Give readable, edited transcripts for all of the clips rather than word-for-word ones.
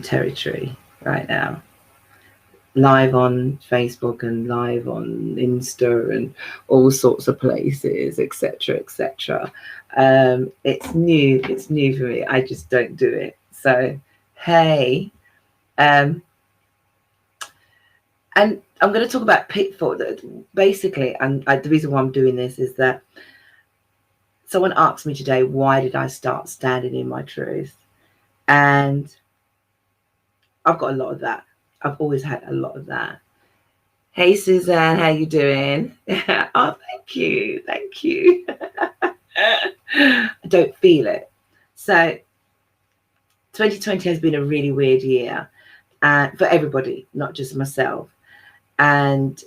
territory right now. Live on Facebook and live on Insta and all sorts of places, etc., etc. It's new. It's new for me. I just don't do it. So, hey, and I'm going to talk about pitfall. Basically, and the reason why I'm doing this is that someone asked me today, why did I start standing in my truth? And I've got a lot of that. I've always had a lot of that. Hey, Suzanne, how you doing? Oh, thank you. Thank you. I don't feel it. So 2020 has been a really weird year for everybody, not just myself. And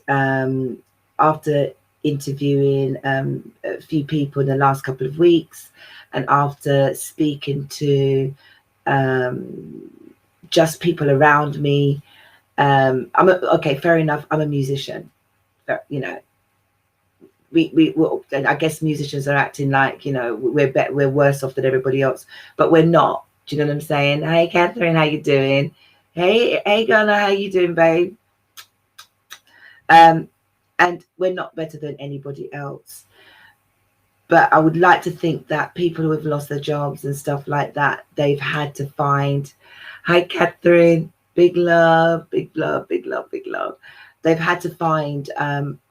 after interviewing a few people in the last couple of weeks, and after speaking to just people around me, okay, fair enough. I'm a musician, but, you know, I guess musicians are acting like, you know, we're worse off than everybody else, but we're not. Do you know what I'm saying? Hey, Catherine, how you doing? Hey, Gunnar, how you doing, babe? And we're not better than anybody else. But I would like to think that people who have lost their jobs and stuff like that, they've had to find, hi, Catherine, big love, big love, big love, big love. They've had to find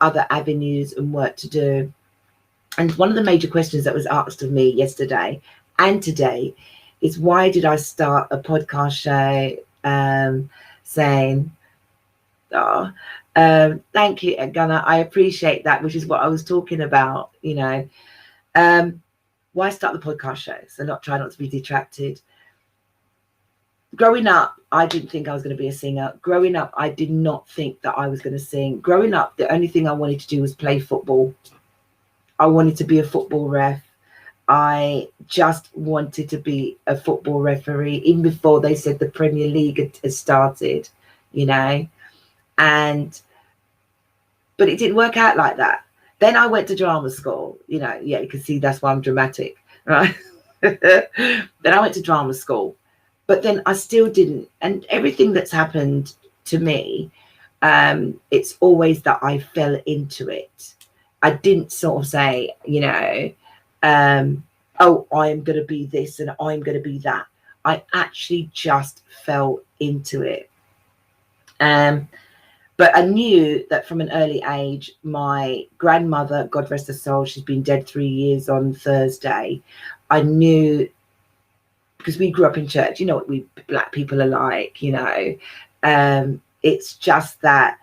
other avenues and work to do. And one of the major questions that was asked of me yesterday and today is, why did I start a podcast show saying, oh, thank you, Gunnar, I appreciate that, which is what I was talking about, you know. Why start the podcast show? So try not to be detracted. Growing up, I didn't think I was going to be a singer. Growing up, I did not think that I was going to sing. Growing up, the only thing I wanted to do was play football. I wanted to be a football ref. I just wanted to be a football referee, even before they said the Premier League had started, you know. But it didn't work out like that. Then I went to drama school, you know. Yeah, you can see that's why I'm dramatic, right? Then I went to drama school, but then I still didn't. And everything that's happened to me, it's always that I fell into it. I didn't sort of say, you know, oh, I am going to be this and I'm going to be that. I actually just fell into it. But I knew that from an early age, my grandmother, God rest her soul, she's been dead 3 years on Thursday. I knew, because we grew up in church, you know what we black people are like, you know. It's just that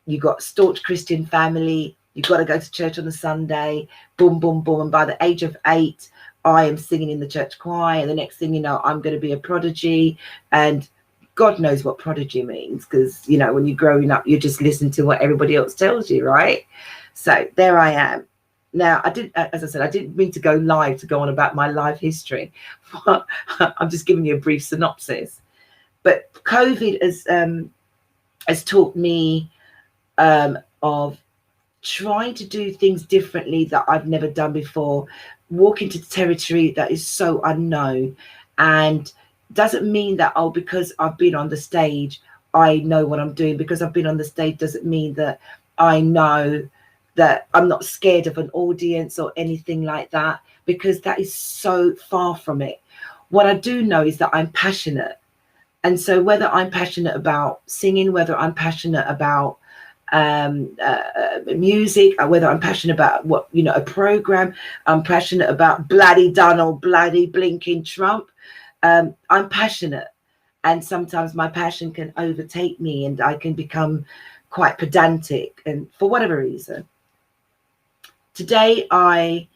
you got staunch Christian family, you've got to go to church on a Sunday, boom, boom, boom. And by the age of 8, I am singing in the church choir. The next thing you know, I'm going to be a prodigy. And God knows what prodigy means, because, you know, when you're growing up, you just listen to what everybody else tells you, right? So there I am. Now, as I said, I didn't mean to go live to go on about my life history. I'm just giving you a brief synopsis. But COVID has taught me of trying to do things differently that I've never done before, walk into territory that is so unknown. And doesn't mean that, oh, because I've been on the stage, I know what I'm doing. Because I've been on the stage doesn't mean that I know that I'm not scared of an audience or anything like that, because that is so far from it. What I do know is that I'm passionate. And so whether I'm passionate about singing, whether I'm passionate about music, or whether I'm passionate about what, you know, a program, I'm passionate about bloody Donald, bloody blinking Trump. I'm passionate, and sometimes my passion can overtake me and I can become quite pedantic, and for whatever reason. Today, I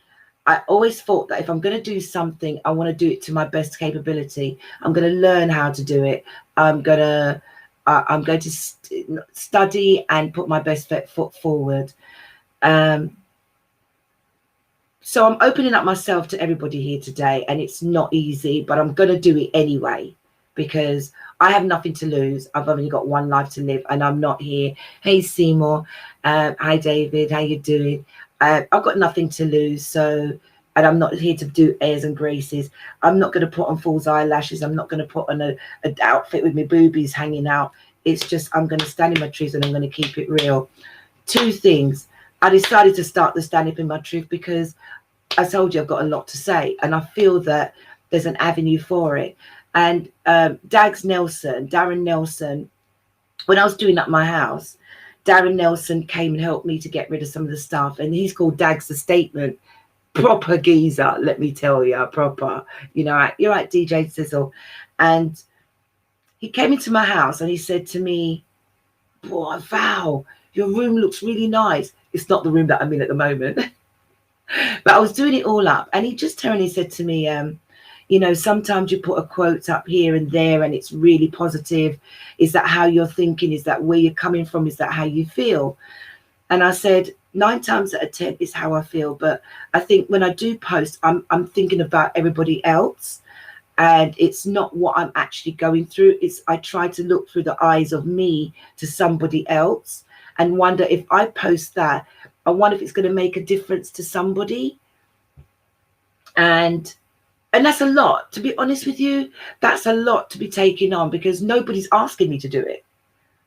always thought that if I'm going to do something, I want to do it to my best capability. I'm going to learn how to do it. I'm going to study and put my best foot forward. So I'm opening up myself to everybody here today, and it's not easy, but I'm going to do it anyway, because I have nothing to lose. I've only got one life to live, and I'm not here. Hey, Seymour. Hi, David. How you doing? I've got nothing to lose. So And I'm not here to do airs and graces. I'm not going to put on false eyelashes. I'm not going to put on a outfit with my boobies hanging out. It's just, I'm going to stand in my truth and I'm going to keep it real. Two things. I decided to start the stand up in my truth because I told you I've got a lot to say, and I feel that there's an avenue for it. And Darren Nelson, when I was doing up my house, Darren Nelson came and helped me to get rid of some of the stuff, and he's called Dags the Statement. Proper geezer, let me tell you, proper. You know, you're right, DJ Sizzle. And he came into my house and he said to me, "Boy, Val, your room looks really nice." It's not the room that I'm in at the moment. But I was doing it all up, and he just turned and he said to me, you know, sometimes you put a quote up here and there and it's really positive. Is that how you're thinking? Is that where you're coming from? Is that how you feel? And I said, 9 times out of 10 is how I feel. But I think when I do post, I'm thinking about everybody else, and it's not what I'm actually going through. It's, I try to look through the eyes of me to somebody else and wonder if I post that, I wonder if it's going to make a difference to somebody. And that's a lot, to be honest with you. That's a lot to be taking on, because nobody's asking me to do it.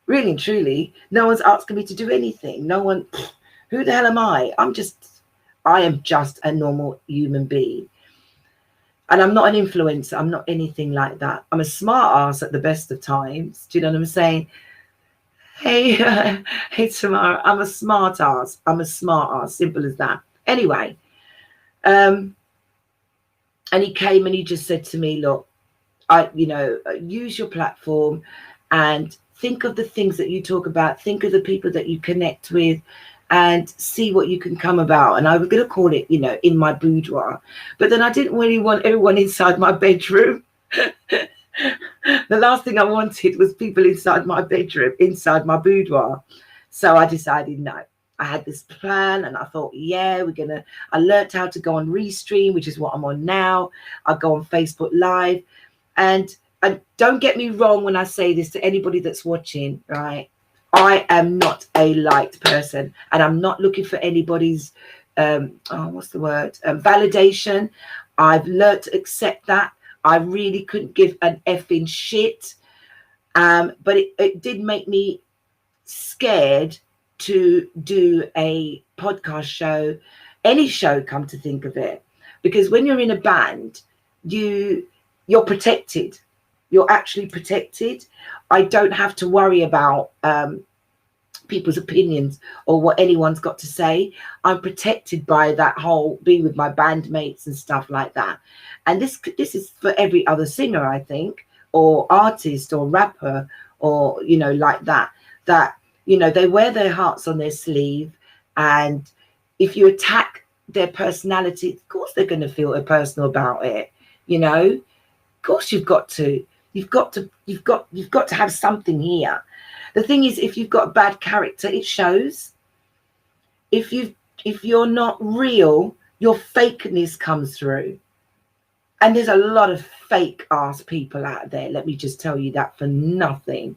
Really and truly, no one's asking me to do anything. No one, who the hell am I? I am just a normal human being. And I'm not an influencer. I'm not anything like that. I'm a smart ass at the best of times. Do you know what I'm saying? Hey, hey, Tamara, I'm a smart ass. I'm a smart ass. Simple as that. Anyway, and he came and he just said to me, look, use your platform and think of the things that you talk about. Think of the people that you connect with and see what you can come about. And I was going to call it, you know, in my boudoir. But then I didn't really want everyone inside my bedroom. The last thing I wanted was people inside my bedroom, inside my boudoir. So I decided, no. I had this plan and I thought, yeah, I learned how to go on Restream, which is what I'm on now. I go on Facebook Live. And don't get me wrong when I say this to anybody that's watching, right? I am not a liked person, and I'm not looking for anybody's, validation. I've learned to accept that. I really couldn't give an effing shit. But it did make me scared to do a podcast show, any show, come to think of it, because when you're in a band, you're protected. You're actually protected. I don't have to worry about people's opinions or what anyone's got to say. I'm protected by that whole being with my bandmates and stuff like that. And this is for every other singer, I think, or artist or rapper, or, you know, like that, you know, they wear their hearts on their sleeve. And if you attack their personality, of course they're going to feel personal about it. You know, of course you've got to have something here. The thing is, if you've got bad character, it shows. If you're not real, your fakeness comes through. And there's a lot of fake ass people out there. Let me just tell you that for nothing.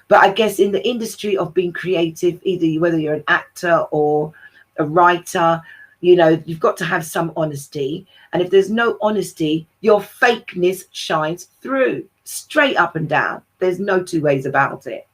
But I guess in the industry of being creative, whether you're an actor or a writer, you know, you've got to have some honesty. And if there's no honesty, your fakeness shines through, straight up and down. There's no two ways about it.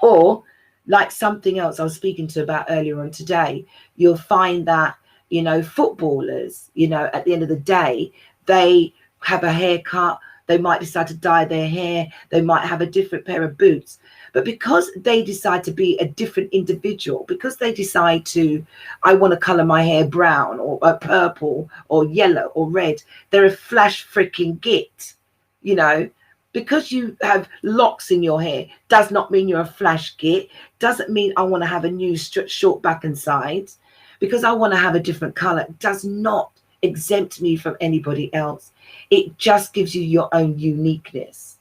Or like something else I was speaking to about earlier on today, you'll find that, you know, footballers, you know, at the end of the day, they have a haircut. They might decide to dye their hair. They might have a different pair of boots. But because they decide to be a different individual, because they decide to, I want to color my hair brown or purple or yellow or red, they're a flash freaking git. You know, because you have locks in your hair does not mean you're a flash git. Doesn't mean I want to have a new short back and sides. Because I want to have a different color does not exempt me from anybody else. It just gives you your own uniqueness.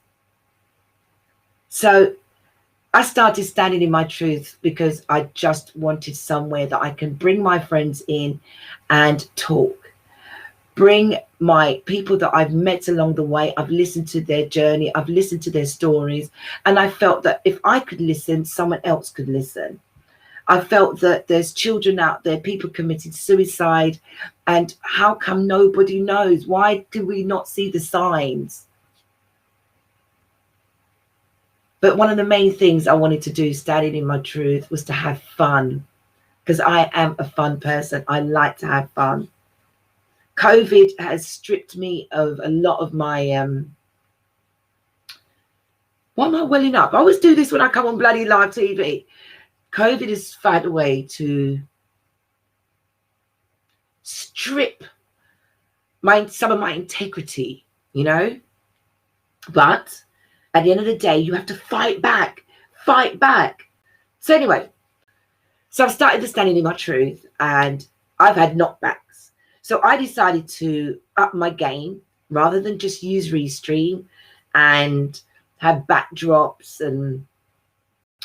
So I started standing in my truth because I just wanted somewhere that I can bring my friends in and talk. Bring my people that I've met along the way. I've listened to their journey. I've listened to their stories. And I felt that if I could listen, someone else could listen. I felt that there's children out there, people committed suicide, and how come nobody knows? Why do we not see the signs? But one of the main things I wanted to do, standing in my truth, was to have fun, because I am a fun person. I like to have fun. COVID has stripped me of a lot of my why am I welling up? I always do this when I come on bloody live TV. COVID has found a way to strip some of my integrity, you know. But at the end of the day, you have to fight back. So anyway, so I've started to stand in my truth, and I've had knockbacks. So I decided to up my game rather than just use Restream and have backdrops, and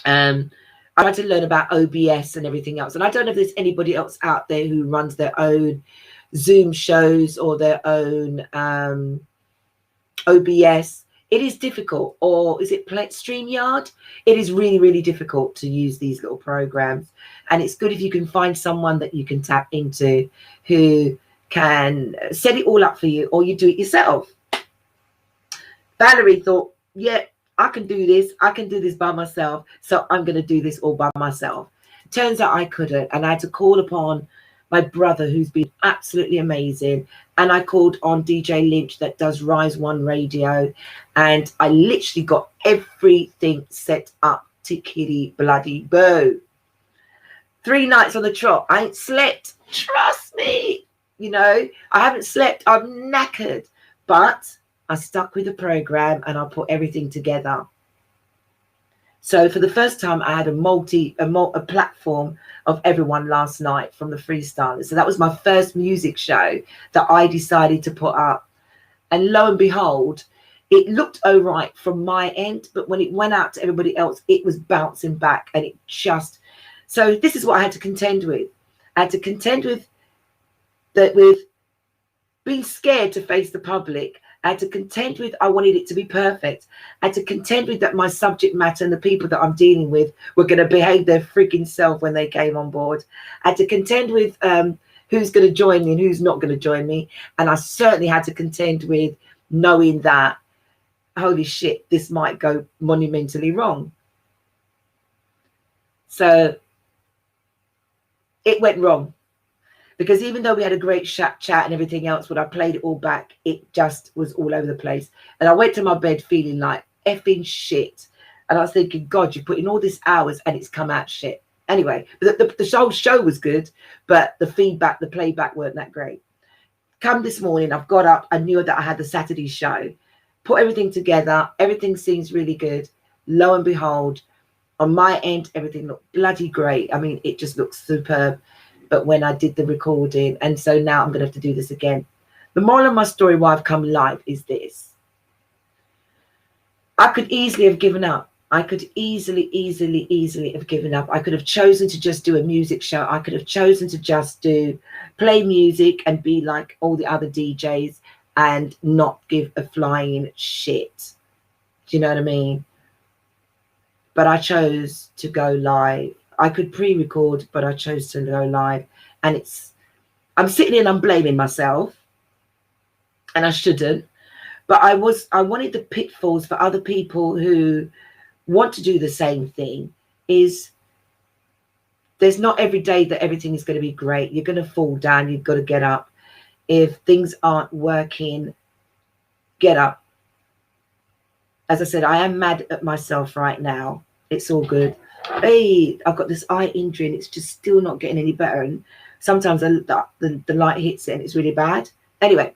I tried to learn about OBS and everything else. And I don't know if there's anybody else out there who runs their own Zoom shows or their own OBS. It is difficult. Or is it StreamYard? It is really, really difficult to use these little programs. And it's good if you can find someone that you can tap into who can set it all up for you, or you do it yourself. Valerie thought, yeah, I can do this. I can do this by myself. So I'm going to do this all by myself. Turns out I couldn't. And I had to call upon my brother, who's been absolutely amazing. And I called on DJ Lynch, that does Rise One Radio. And I literally got everything set up. Tickety bloody boo. 3 nights on the trot. I ain't slept. Trust me. You know, I haven't slept. I'm knackered. But I stuck with the program, and I put everything together. So for the first time, I had a platform of everyone last night from the freestylers. So that was my first music show that I decided to put up. And lo and behold, it looked all right from my end, but when it went out to everybody else, it was bouncing back, and it just... So this is what I had to contend with. I had to contend with being scared to face the public. I had to contend with, I wanted it to be perfect. I had to contend with that my subject matter and the people that I'm dealing with were going to behave their freaking self when they came on board. I had to contend with who's going to join me and who's not going to join me. And I certainly had to contend with knowing that, holy shit, this might go monumentally wrong. So it went wrong. Because even though we had a great chat and everything else, when I played it all back, it just was all over the place. And I went to my bed feeling like effing shit. And I was thinking, God, you put in all these hours and it's come out shit. Anyway, the whole show was good, but the feedback, the playback weren't that great. Come this morning, I've got up. I knew that I had the Saturday show. Put everything together. Everything seems really good. Lo and behold, on my end, everything looked bloody great. I mean, it just looks superb. But when I did the recording, and so now I'm going to have to do this again. The moral of my story, why I've come live, is this. I could easily have given up. I could easily have given up. I could have chosen to just do a music show. I could have chosen to just play music and be like all the other DJs and not give a flying shit. Do you know what I mean? But I chose to go live. I could pre-record, but I chose to go live. And I'm sitting here and I'm blaming myself, and I shouldn't. But I wanted the pitfalls for other people who want to do the same thing. Is there's not every day that everything is going to be great. You're going to fall down. You've got to get up. If things aren't working, get up. As I said, I am mad at myself right now. It's all good. Hey, I've got this eye injury and it's just still not getting any better. And sometimes the light hits it and it's really bad. Anyway,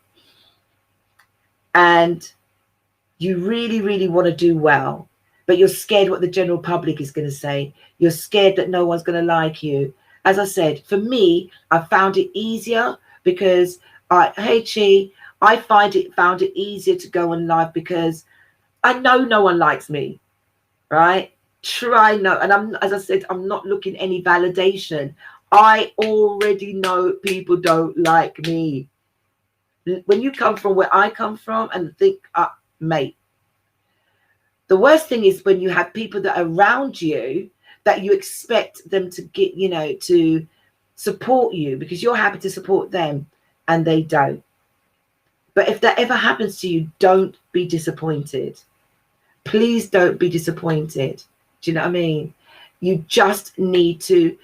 and you really, really want to do well, but you're scared what the general public is going to say. You're scared that no one's going to like you. As I said, for me, I found it easier because I found it easier to go on live because I know no one likes me, right? And as I said, I'm not looking any validation. I already know people don't like me. When you come from where I come from and think, mate, the worst thing is when you have people that are around you that you expect them to get, you know, to support you because you're happy to support them and they don't. But if that ever happens to you, don't be disappointed. Please don't be disappointed. Do you know what I mean? You just need to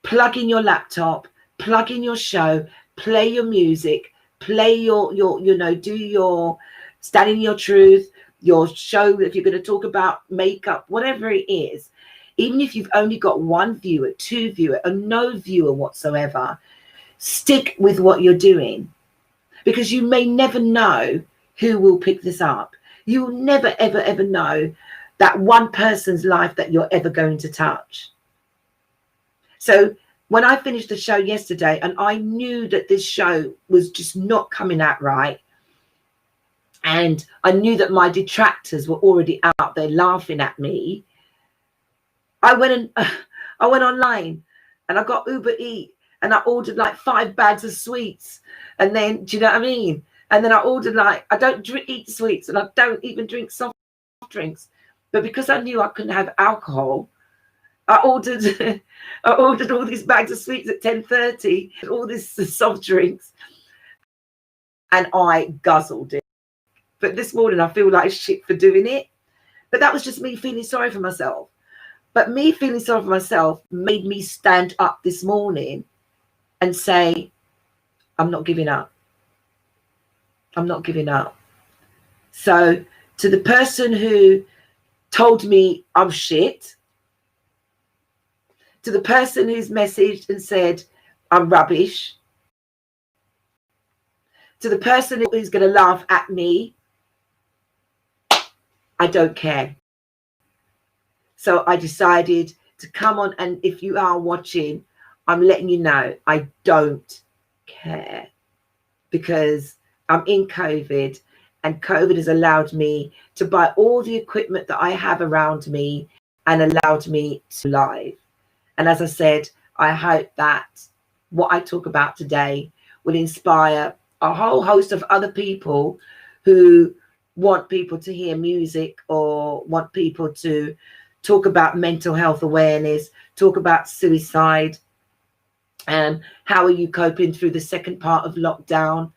plug in your laptop, plug in your show, play your music, play your you know, do your stand in your truth, your show. If you're going to talk about makeup, whatever it is, even if you've only got 1 viewer, 2 viewer, or no viewer whatsoever, stick with what you're doing, because you may never know who will pick this up. You'll never, ever, ever know that one person's life that you're ever going to touch. So when I finished the show yesterday and I knew that this show was just not coming out right, and I knew that my detractors were already out there laughing at me, I went online and I got Uber Eats and I ordered like 5 bags of sweets. And then, do you know what I mean? And then I ordered, like, I don't eat sweets and I don't even drink soft drinks. But because I knew I couldn't have alcohol, I ordered all these bags of sweets at 10:30, all these soft drinks, and I guzzled it. But this morning I feel like shit for doing it. But that was just me feeling sorry for myself. But me feeling sorry for myself made me stand up this morning and say, I'm not giving up. I'm not giving up. So to the person who told me I'm shit, to the person who's messaged and said I'm rubbish, to the person who's going to laugh at me, I don't care. So I decided to come on, and if you are watching, I'm letting you know I don't care, because I'm in COVID, and COVID has allowed me to buy all the equipment that I have around me and allowed me to live. And as I said, I hope that what I talk about today will inspire a whole host of other people who want people to hear music or want people to talk about mental health awareness, talk about suicide, and how are you coping through the second part of lockdown.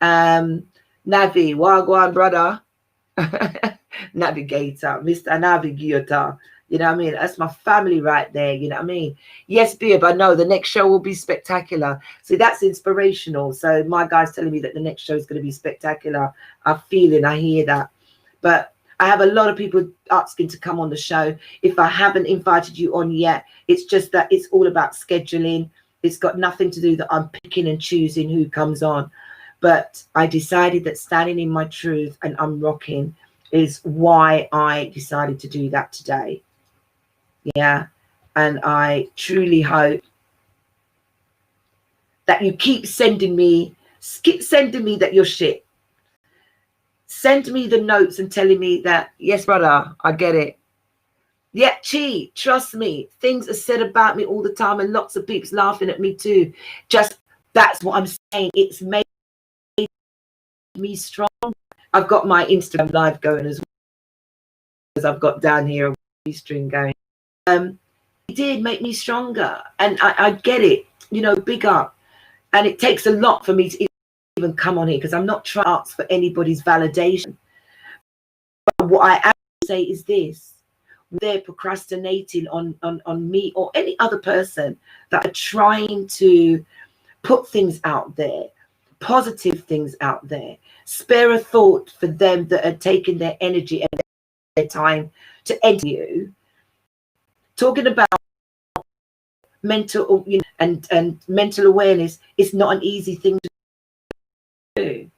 Navi, wagwan brother, navigator, Mr. Navigator, you know what I mean? That's my family right there, you know what I mean? Yes, babe, I know the next show will be spectacular. See, that's inspirational. So my guy's telling me that the next show is going to be spectacular. I feel it, I hear that. But I have a lot of people asking to come on the show. If I haven't invited you on yet, it's just that it's all about scheduling. It's got nothing to do that I'm picking and choosing who comes on. But I decided that standing in my truth and I'm rocking is why I decided to do that today. Yeah. And I truly hope that you keep sending me that you're shit. Send me the notes and telling me that, yes, brother, I get it. Yeah, Chi, trust me, things are said about me all the time and lots of people's laughing at me too. Just, that's what I'm saying. It's made me strong. I've got my Instagram live going as well as I've got down here a string going. It did make me stronger, and I get it, you know, big up. And it takes a lot for me to even come on here, because I'm not trying to ask for anybody's validation. But what I am say is this: they're procrastinating on me or any other person that are trying to put things out there, positive things out there. Spare a thought for them that are taking their energy and their time to enter you. Talking about mental, you know, and mental awareness is not an easy thing to do.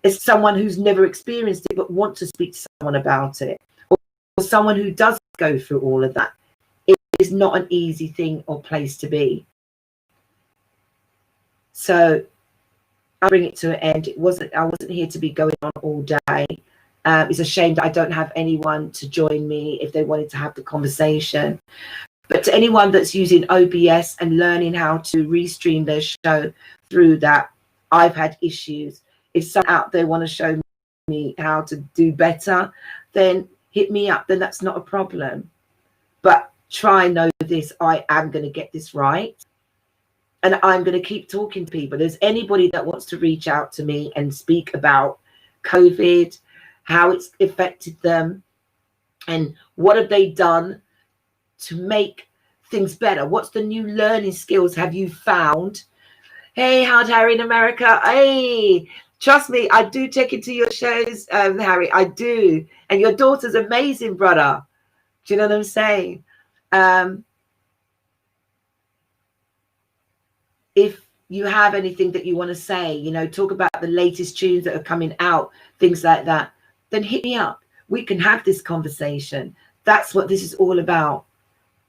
As someone who's never experienced it but wants to speak to someone about it, or someone who does go through all of that, it is not an easy thing or place to be. So I bring it to an end. I wasn't here to be going on all day. It's a shame that I don't have anyone to join me if they wanted to have the conversation. But to anyone that's using OBS and learning how to restream their show through that, I've had issues. If someone out there want to show me how to do better, then hit me up. Then that's not a problem. But know this, I am going to get this right. And I'm going to keep talking to people. There's anybody that wants to reach out to me and speak about COVID, how it's affected them, and what have they done to make things better? What's the new learning skills have you found? Hey, how'd Harry in America? Hey, trust me, I do check into your shows, Harry. I do. And your daughter's amazing, brother. Do you know what I'm saying? If you have anything that you want to say, you know, talk about the latest tunes that are coming out, things like that, then hit me up. We can have this conversation. That's what this is all about.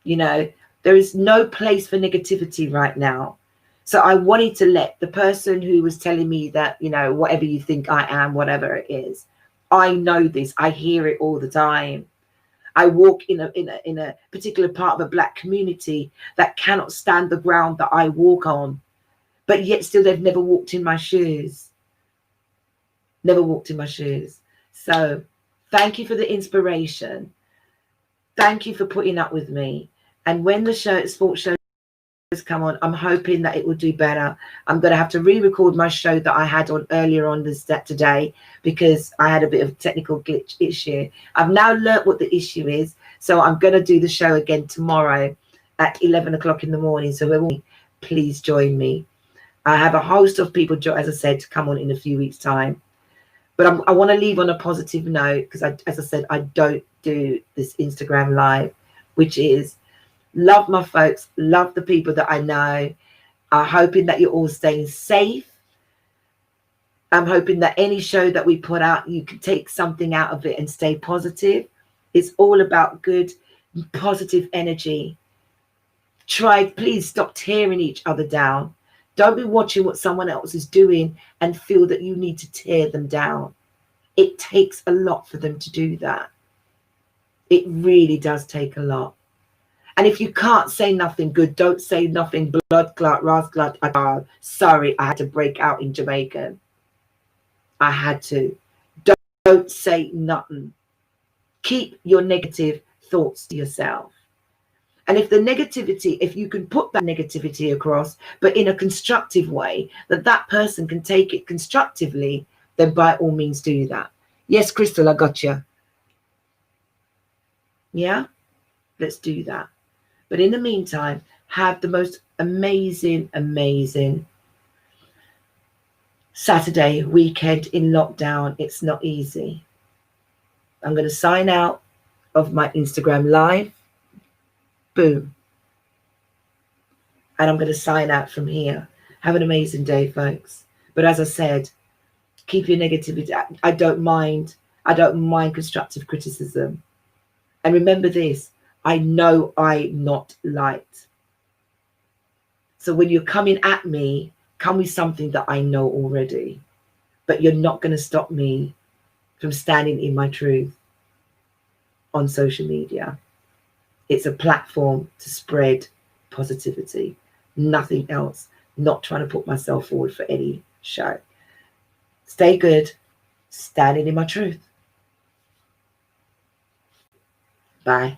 You know, there is no place for negativity right now. So I wanted to let the person who was telling me that, you know, whatever you think I am, whatever it is, I know this. I hear it all the time. I walk in a particular part of a Black community that cannot stand the ground that I walk on, but yet still they've never walked in my shoes. Never walked in my shoes. So thank you for the inspiration. Thank you for putting up with me. And when the sports shows come on, I'm hoping that it will do better. I'm going to have to re-record my show that I had on earlier on today, because I had a bit of a technical glitch issue. I've now learnt what the issue is, so I'm going to do the show again tomorrow at 11 o'clock in the morning. So please join me. I have a host of people, as I said, to come on in a few weeks' time. But I want to leave on a positive note, because, as I said, I don't do this Instagram live, which is love my folks, love the people that I know. I'm hoping that you're all staying safe. I'm hoping that any show that we put out, you can take something out of it and stay positive. It's all about good, positive energy. Please stop tearing each other down. Don't be watching what someone else is doing and feel that you need to tear them down. It takes a lot for them to do that. It really does take a lot. And if you can't say nothing good, don't say nothing. Blood clot, rasclot. Sorry, I had to break out in Jamaican. I had to. Don't say nothing. Keep your negative thoughts to yourself. And if the negativity, if you can put that negativity across, but in a constructive way, that person can take it constructively, then by all means do that. Yes, Crystal, I got you. Yeah, let's do that. But in the meantime, have the most amazing, amazing Saturday weekend in lockdown. It's not easy. I'm going to sign out of my Instagram live. Boom. And I'm going to sign out from here. Have an amazing day, folks. But as I said, keep your negativity. I don't mind constructive criticism. And remember this, I know I'm not liked. So when you're coming at me, come with something that I know already. But you're not going to stop me from standing in my truth on social media. It's a platform to spread positivity. Nothing else. Not trying to put myself forward for any show. Stay good. Standing in my truth. Bye.